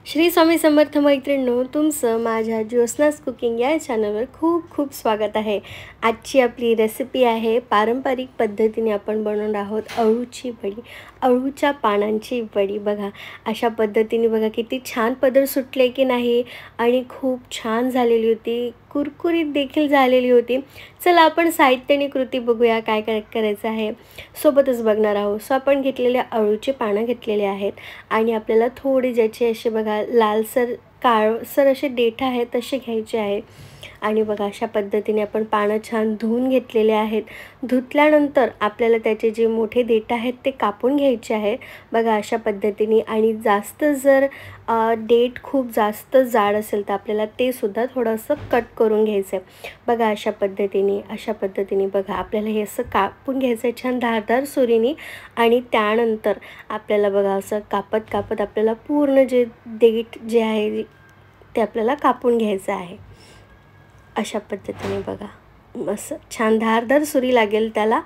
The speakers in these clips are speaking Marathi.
श्री स्वामी समर्थ मैत्रिणींनो, तुमचं माझ्या ज्योत्स्नास कुकिंग या चॅनलवर खूप खूप स्वागत आहे। आजची आपली रेसिपी आहे पारंपरिक पद्धतीने आपण बनवणार आहोत अळूची वडी, अळूच्या पानांची वडी। बघा अशा पद्धतीने बघा किती छान पदर सुटले की नाही आणि खूप छान झालेली होती, कुरकुरीत देखील झालेली होती। चला आपण साहित्य आणि कृती बघूया काय काय करायचं आहे, सोबतच बघणार आहोत। सो आपण घेतलेले अळूचे पानं घेतलेले आहेत आणि आपल्याला थोडे ज्याचे असे बघा लालसर काळसर असे देठ आहेत तसे घ्यायचे आहे। आणि बघा अशा पद्धतीने आपण पानं छान धुवून घेतलेले आहेत। धुतल्यानंतर आपल्याला त्याचे जे मोठे देठ आहेत ते कापून घ्यायचे आहे बघा अशा पद्धतीने। आणि जास्त जर देठ खूप जास्त जाड असेल तर आपल्याला ते सुद्धा थोडंसं कट करून घ्यायचं आहे बघा अशा पद्धतीने बघा आपल्याला हे असं कापून घ्यायचं आहे छान धारदार सुरीने। आणि त्यानंतर आपल्याला बघा असं कापत कापत आपल्याला पूर्ण जे देठ जे आहे ते आपल्याला कापून घ्यायचं आहे अशा पद्धतीने। बघा मस्त छान धारदार सुरी लागेल त्याला।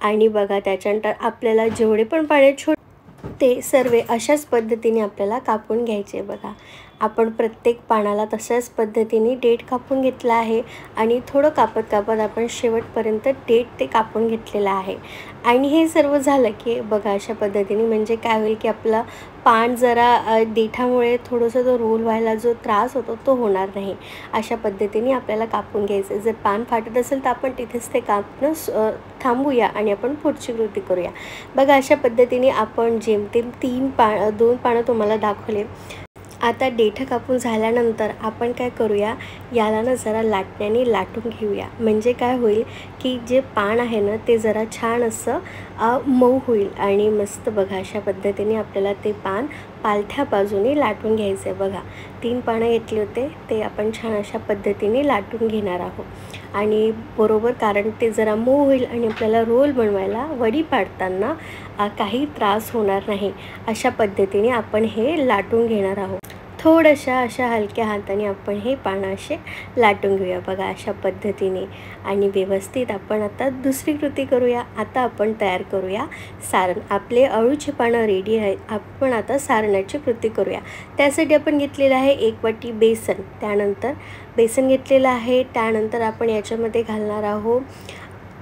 आणि बघा त्याच्यानंतर आपल्याला जेवढे पण पाने छोटे ते सर्व अशाच पद्धतीने आपल्याला कापून घ्यायचे। बघा आपण प्रत्येक पानाला तशाच पद्धतीने देठ कापून घेतला आहे आणि थोडं कापत कापत आपण शेवटपर्यंत देठ ते कापून घेतलेलं आहे। आणि हे सर्व झालं की बघा अशा पद्धतीने म्हणजे काय होईल की आपलं पान जरा देठामुळे थोडंसं तो रोल व्हायला जो त्रास होतो तो होणार नाही अशा पद्धतीने आपल्याला कापून घ्यायचं। जर पान फाटत असेल तर आपण तिथेच ते कापणं थांबूया आणि आपण पुढची कृती करूया। बघा अशा पद्धतीने आपण जेमतेम 2 पानं तुम्हाला दाखवले। आता देठ कापून झाल्यानंतर आपण काय करूया, याला ना जरा लाटण्याने लाटून घेऊया म्हणजे काय होईल की जे पान आहे ना ते जरा छान असं मऊ होईल। आणि मस्त बघा अशा पद्धतीने आपल्याला ते पान पालथ्या बाजूने लाटून घ्यायचं आहे। बघा 3 पानं घेतले होते ते आपण छान अशा पद्धतीने लाटून घेणार आहोत आणि बरोबर, कारण ते जरा मऊ होईल आणि आपल्याला रोल बनवायला वडी पाडताना काही त्रास होणार नाही अशा पद्धतीने आपण हे लाटून घेणार आहोत। थोड्याशा अशा हलक्या हाताने आपण हे पानं असे लाटून घेऊया बघा अशा पद्धतीने। आणि व्यवस्थित आपण आता दुसरी कृती करूया। आता आपण तयार करूया सारण। आपले अळूचे पानं रेडी आहेत, आपण आता सारणाची कृती करूया। त्यासाठी आपण घेतलेलं आहे 1 वाटी बेसन, त्यानंतर बेसन घेतलेलं आहे। त्यानंतर आपण याच्यामध्ये घालणार आहोत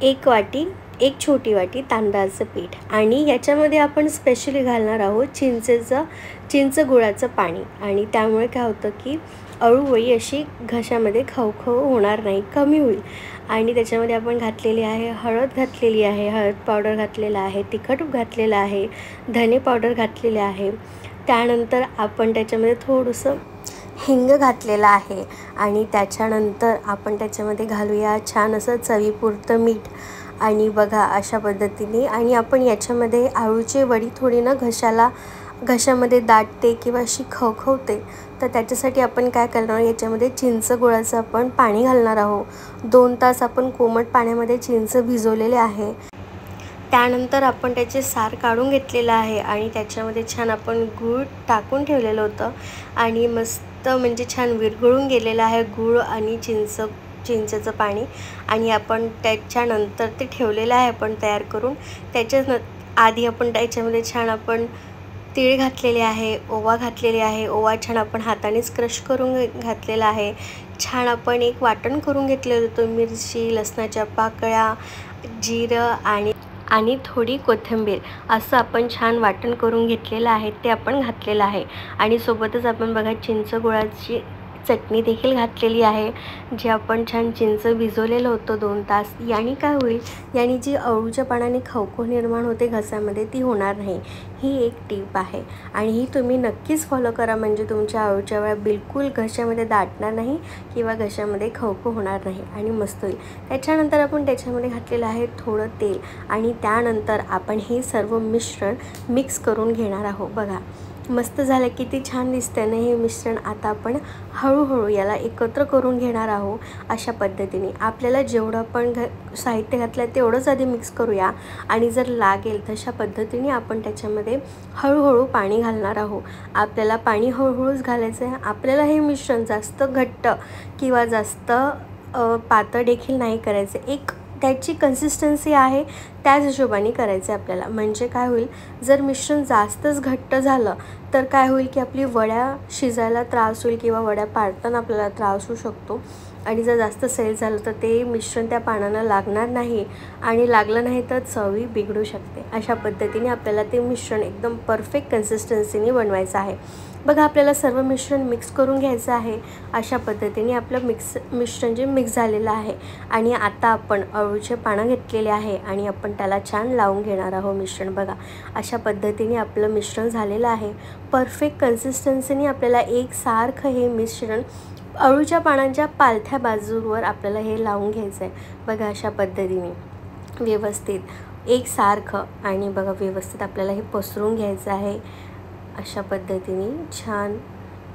1 छोटी वाटी तांदळाचं पीठ आणि याच्यामध्ये आपण स्पेशली घालणार आहोत चिंच गुळाचं पाणी। आणि त्यामुळे काय होतं की अळूवडी अशी घशामध्ये खवखव होणार नाही, कमी होईल। आणि त्याच्यामध्ये आपण घातलेली आहे हळद घातलेली आहे, हळद पावडर घातलेला आहे, तिखट घातलेलं आहे, धने पावडर घातलेले आहे। त्यानंतर आपण त्याच्यामध्ये थोडंसं हिंग घातलेलं आहे आणि त्याच्यानंतर आपण त्याच्यामध्ये घालूया छान असं चवीपुरतं मीठ। आणि बघा अशा पद्धतीने आणि आपण याच्यामध्ये अळूची वडी थोडी ना घशामध्ये दाटते किंवा अशी खवखवते, तर त्याच्यासाठी आपण काय करणार, याच्यामध्ये चिंच गुळाचं आपण पाणी घालणार आहोत। 2 तास आपण कोमट पाण्यामध्ये चिंच भिजवलेले आहे। त्यानंतर आपण त्याचे सार काढून घेतलेलं आहे आणि त्याच्यामध्ये छान आपण गूळ टाकून ठेवलेलं होतं आणि मस्त म्हणजे छान विरघळून गेलेलं आहे गूळ आणि चिंचेचं पाणी। आणि आपण त्याच्यानंतर ते ठेवलेलं आहे आपण तयार करून। आधी आपण त्याच्यामध्ये छान आपण तीळ घातलेले आहे, ओवा घातलेले आहे। ओवा छान आपण हातानेच क्रश करून घातलेला आहे। छान आपण एक वाटण करून घेतलेलं होतं, मिरची, लसणाच्या पाकळ्या, जिरं आणि थोडी कोथिंबीर असं आपण छान वाटण करून घेतलेलं आहे, ते आपण घातलेलं आहे। आणि सोबतच आपण बघा चिंच गुळाची चटणी देखील घातलेली आहे, जे आपण छान चिंच भिजवलेलं होतं 2 तास। याने काय होईल, याने जी अळूच्या पानाने खवखव निर्माण होते घशामध्ये ती होणार नाही, ही एक टीप आहे। आणि ही तुम्ही नक्कीच फॉलो करा म्हणजे तुमच्या अळूच्या वड्या बिलकुल घशामध्ये दाटणार नाही किंवा घशामध्ये खवखव होणार नाही आणि मस्त होईल। त्याच्यानंतर आपण त्याच्यामध्ये घातलेलं आहे थोडं तेल आणि त्यानंतर आपण हे सर्व मिश्रण मिक्स करून घेणार आहोत। बघा मस्त झालं, किती छान दिसतंय ना हे मिश्रण। आता आपण हळूहळू याला एकत्र करून घेणार आहोत अशा पद्धतीने। आपल्याला जेवढं आपण साहित्य घातलं तेवढंच आधी मिक्स करूया आणि जर लागेल तशा पद्धतीने आपण त्याच्यामध्ये हळूहळू पाणी घालणार आहोत। आपल्याला पाणी हळूहळूच घालायचं आहे। आपल्याला हे मिश्रण जास्त घट्ट किंवा जास्त पातळ देखील नाही करायचं, एक त्याची कन्सिस्टन्सी आहे त्याच हिशोबाने करायचं आपल्याला। म्हणजे काय होईल, जर मिश्रण जास्तच घट्ट झालं तर काय होईल की आपली वड्या शिजायला त्रास होईल किंवा वड्या पाडताना आपल्याला त्रास होऊ शकतो आणि जर जास्त सैल झालं तर ते मिश्रण त्या पानांना लागणार नाही आणि लागलं नाही तर चवी बिघडू शकते। अशा पद्धतीने आपल्याला ते मिश्रण एकदम परफेक्ट कन्सिस्टन्सीने बनवायचं आहे। बघा आपल्याला सर्व मिश्रण मिक्स करून घ्यायचं आहे। अशा पद्धतीने आपलं मिश्रण जे मिक्स झालेलं आहे आणि आता आपण अळूचे पानं घेतलेले आहे आणि आपण त्याला छान लावून घेणार आहोत मिश्रण। बघा अशा पद्धतीने आपलं मिश्रण झालेलं आहे। परफेक्ट कन्सिस्टन्सीने आपल्याला एकसारखं हे मिश्रण अळूच्या पानांच्या पालथ्या बाजूवर आपल्याला हे लावून घ्यायचं आहे। बघा अशा पद्धतीने व्यवस्थित एकसारखं आणि बघा व्यवस्थित आपल्याला हे पसरून घ्यायचं आहे। अशा पद्धतीने छान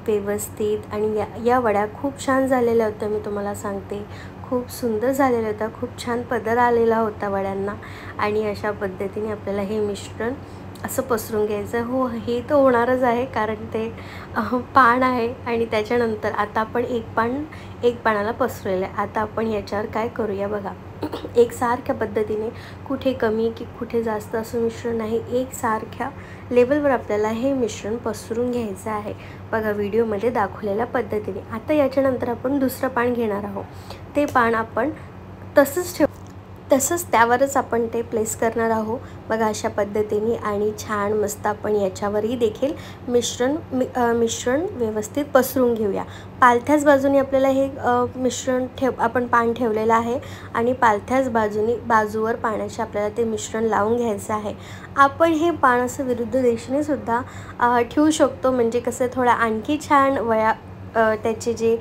व्यवस्थित आणि या वड्या खूप छान झालेल्या होत्या। मी तुम्हाला सांगते खूप सुंदर झालेल्या होत्या, खूप छान पदर आलेला होता वड्यांना आणि अशा पद्धतीने आपल्याला हे मिश्रण असं पसरून घ्यायचं। हो हे तर होणारच आहे कारण ते पान आहे आणि त्याच्यानंतर आता आपण एक पानाला पसरलेलं आहे। आता आपण याच्यावर काय करूया बघा एकसारख्या पद्धतीने कुठे कमी की कुठे जास्त असं मिश्रण नाही, एकसारख्या लेवलवर आपल्याला हे मिश्रण पसरून घ्यायचं आहे बघा व्हिडिओमध्ये दाखवलेल्या पद्धतीने। आता याच्यानंतर आपण दुसरं पान घेणार आहोत, ते पान आपण तसंच त्यावरच आपण ते प्लेस करणार आहोत बघा अशा पद्धतीने आणि छान मस्त आपण याच्यावरही देखील मिश्रण व्यवस्थित पसरून घेऊया। पालथ्याच बाजूने आपल्याला हे मिश्रण आपण पान ठेवलेलं आहे आणि पालथ्याच बाजूवर पाण्याचे आपल्याला ते मिश्रण लावून घ्यायचं आहे। आपण हे पान असं विरुद्ध दिशेने सुद्धा ठेवू शकतो, म्हणजे कसं थोडा आणखी छान त्याचे जे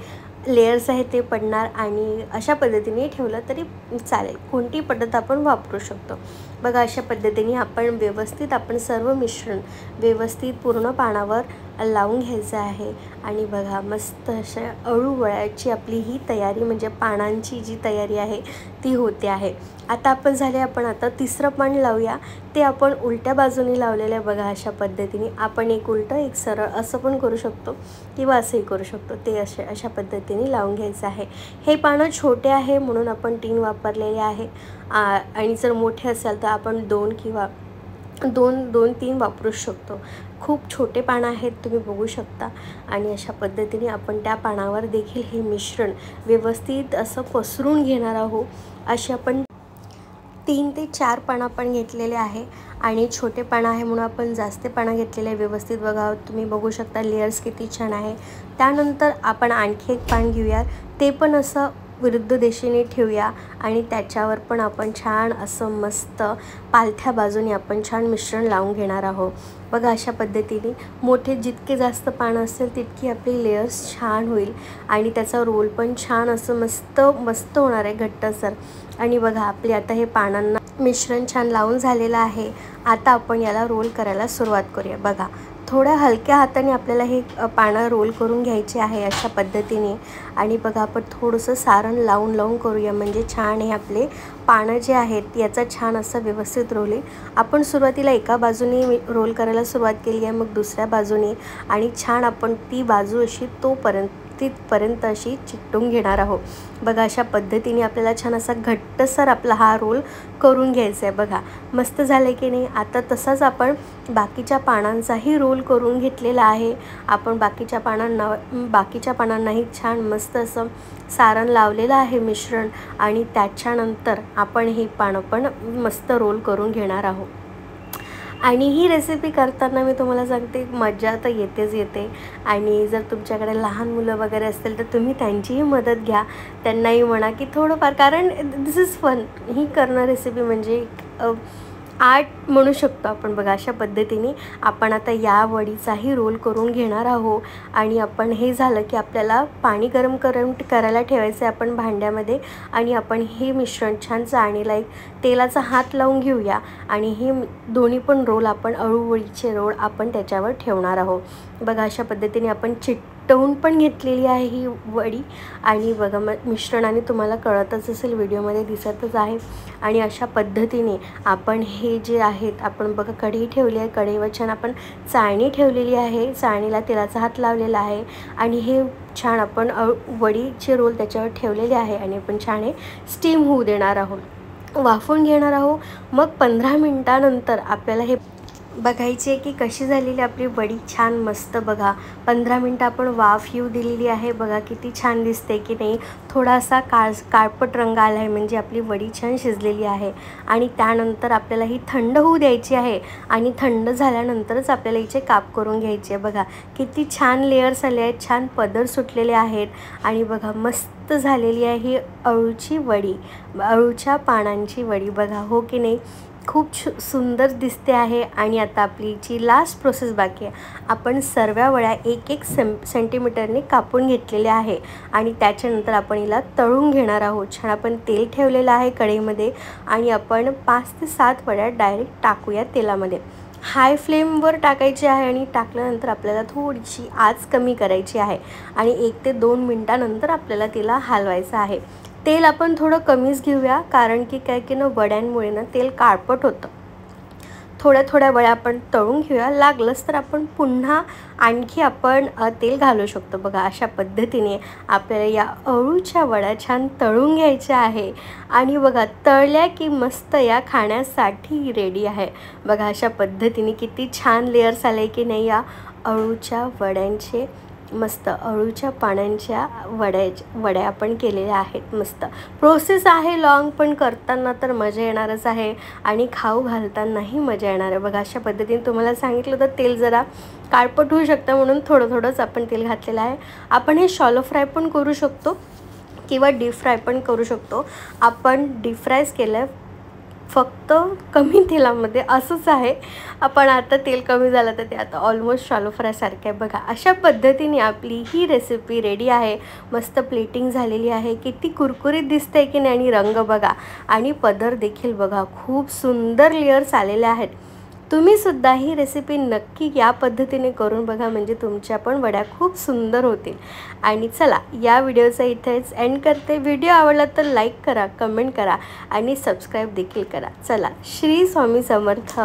लेयर्स आहेत ते पडणार आणि अशा पद्धतीने ठेवलं तरी चालेल, कोणती पद्धत आपण वापरू शकतो। बघा अशा पद्धतीने आपण सर्व मिश्रण व्यवस्थित पूर्ण पानावर लावून घ्यायचं आहे आणि बघा मस्त अशा अळू वड्याची आपली ही तयारी म्हणजे पानांची जी तयारी आहे ती होते आहे। आता आपण आता तिसरं पान लावूया, ते आपण उलट्या बाजूने लावलेलं आहे बघा अशा पद्धतीने। आपण एक उलटं एक सरळ असं पण करू शकतो किंवा असंही करू शकतो, ते अशा पद्धतीने लावून घ्यायचं आहे। हे पानं छोटे आहे म्हणून आपण 3 वापरलेले आहे आणि जर मोठे असेल तर आपण 2 किंवा 2-3 वापरू शकतो। खूप छोटे पानं आहेत तुम्ही बघू शकता आणि अशा पद्धतीने आपण त्या पानावर देखील हे मिश्रण व्यवस्थित असं पसरून घेणार आहोत। असे आपण 3 ते 4 पानं आपण घेतलेले आहे आणि छोटे पानं आहे म्हणून आपण जास्त पानं घेतलेले आहे। व्यवस्थित बघा तुम्ही बघू शकता लेयर्स किती छान आहे। त्यानंतर आपण आणखी एक पान घेऊया, ते पण असं विरुद्ध दिशेने ठेवूया आणि त्याच्यावर पण आपण छान असं मस्त पालथ्या बाजूने आपण छान मिश्रण लावून घेणार आहोत बघा अशा पद्धतीने। मोठे जितके जास्त पानं असेल तितकी आपली लेयर्स छान होईल आणि त्याचा रोल पण छान असं मस्त होणार आहे घट्टसर। आणि बघा आपले आता हे पानांना मिश्रण छान लावून झालेलं आहे। आता आपण याला रोल करायला सुरुवात करूया। बघा थोड्या हलक्या हाताने आपल्याला हे पानं रोल करून घ्यायचे आहे अशा पद्धतीने आणि बघा आपण थोडंसं सारण लावून करूया, म्हणजे छान हे आपले पानं जे आहेत याचा छान असं व्यवस्थित रोल आहे। आपण सुरुवातीला एका बाजूने रोल करायला सुरुवात केली आहे, मग दुसऱ्या बाजूने आणि छान आपण ती बाजू अशी तिथपर्यंत अशी चिकटून घेणार आहोत बघा अशा पद्धतीने। आपल्याला छान असा घट्टसर आपला हा रोल करून घ्यायचा आहे बघा मस्त झालं की नाही। आता तसाच आपण बाकीच्या पानांचाही रोल करून घेतलेला आहे। आपण बाकीच्या पानांनाही छान मस्त असं सारण लावलेलं आहे मिश्रण आणि त्याच्यानंतर आपण ही पानं पण मस्त रोल करून घेणार आहोत। आणि ही रेसिपी करताना मी तुम्हाला सांगते मजा तर येते आणि जर तुमच्याकडे लहान मुलं वगैरे असतील तर तुम्ही त्यांचीही मदत घ्या, त्यांनाही म्हणा की थोडंफार, कारण दिस इज फन। ही करणं रेसिपी म्हणजे आर्ट म्हणू शकतो आपण बघा अशा पद्धतीने। आपण आता या वडीचाही रोल करून घेणार आहोत आणि आपण हे झालं की आपल्याला पाणी गरम करायला ठेवायचं आहे आपण भांड्यामध्ये आणि आपण हे मिश्रण छान चाळणीला एक तेलाचा हात लावून घेऊया आणि हे दोन्ही पण रोल आपण अळूवडीचे रोल आपण त्याच्यावर ठेवणार आहोत बघा अशा पद्धतीने। आपण चिकटवून पण घेतलेली आहे ही वडी आणि बघा मिश्रणाने तुम्हाला कळतच असेल, व्हिडिओमध्ये दिसतच आहे। आणि अशा पद्धतीने आपण हे जे आहेत आपण बघा कढई ठेवली आहे, कढईवर छान आपण चाळणी ठेवलेली आहे, चाळणीला तेलाचा हात लावलेला आहे आणि हे छान आपण वडीचे रोल त्याच्यावर ठेवलेले आहे आणि आपण छान हे स्टीम होऊ देणार आहोत, वाफवून घेणार आहोत। मग 15 मिनिटानंतर आपल्याला हे बघायची आहे की कशी झालेली आपली वडी छान मस्त बघा 15 मिनटं आपण वाफ येऊ दिलेली आहे। बघा किती छान दिसते की नाही, थोडासा काळपट रंग आला आहे म्हणजे आपली वडी छान शिजलेली आहे। आणि त्यानंतर आपल्याला ही थंड होऊ द्यायची आहे आणि थंड झाल्यानंतरच आपल्याला हिचे काप करून घ्यायचे आहे। बघा किती छान लेयर्स आले आहेत, छान पदर सुटलेले आहेत आणि बघा मस्त झालेली आहे ही अळूची वडी, अळूच्या पानांची वडी बघा, हो की नाही, खूप सुंदर दिसते आहे। आणि आता आपली जी लास्ट प्रोसेस बाकी आहे, आपण सर्व वड्या 1-1 सेंटीमीटरने कापून घेतलेल्या आहे आणि त्याच्यानंतर आपण हिला तळून घेणार आहोत। छान आपण तेल ठेवलेलं आहे कढईमध्ये आणि आपण 5 ते 7 वड्या डायरेक्ट टाकूया तेलामध्ये। हाय फ्लेमवर टाकायची आहे आणि टाकल्यानंतर आपल्याला थोडीशी आच कमी करायची आहे आणि 1 ते 2 मिनटानंतर आपल्याला तिला हलवायचं आहे। तेल आपण थोडं कमीच घेऊया, कारण की काय की ना वड्यांमुळे ना तेल काळपट होतं। थोड्या वड्या आपण तळून घेऊया, लागलंच तर आपण पुन्हा आणखी आपण तेल घालू शकतो। बघा अशा पद्धतीने आपल्याला या अळूच्या वड्या छान तळून घ्यायच्या आहे आणि बघा तळल्या की मस्त या खाण्यासाठी रेडी आहे। बघा अशा पद्धतीने किती छान लेयर्स आले की नाही या अळूच्या वड्यांचे, मस्त अळूच्या पानांच्या वड्या आपण केलेल्या आहेत। मस्त प्रोसेस आहे लॉंग, पण करताना तर मजा येणारच आहे आणि खाऊ घालतानाही मजा येणार आहे। बघा अशा पद्धतीने तुम्हाला सांगितलं तर तेल जरा काळपट होऊ शकतं म्हणून थोडंच आपण तेल घातलेलं आहे। आपण हे शॅलो फ्राय पण करू शकतो किंवा डीप फ्राय पण करू शकतो। आपण डीप फ्रायच केलं फक्त कमी तेलामध्ये, असंच आहे। आपण आता तेल कमी झालं तर ते आता ऑलमोस्ट शॅलो फ्रायसारखं आहे। बघा अशा पद्धतीने आपली ही रेसिपी रेडी आहे। मस्त प्लेटिंग झालेली आहे, किती कुरकुरीत दिसते की नाही, आणि रंग बघा आणि पदर देखील बघा खूप सुंदर लेयर्स आलेले आहेत। तुम्ही सुद्धा ही रेसिपी नक्की या पद्धतीने करून बघा, म्हणजे तुमच्या पण वड्या खूप सुंदर होतील। आणि चला या व्हिडिओचा इथेच एंड करते। व्हिडिओ आवडला तर लाईक करा, कमेंट करा आणि सबस्क्राईब देखील करा। चला, श्री स्वामी समर्थ।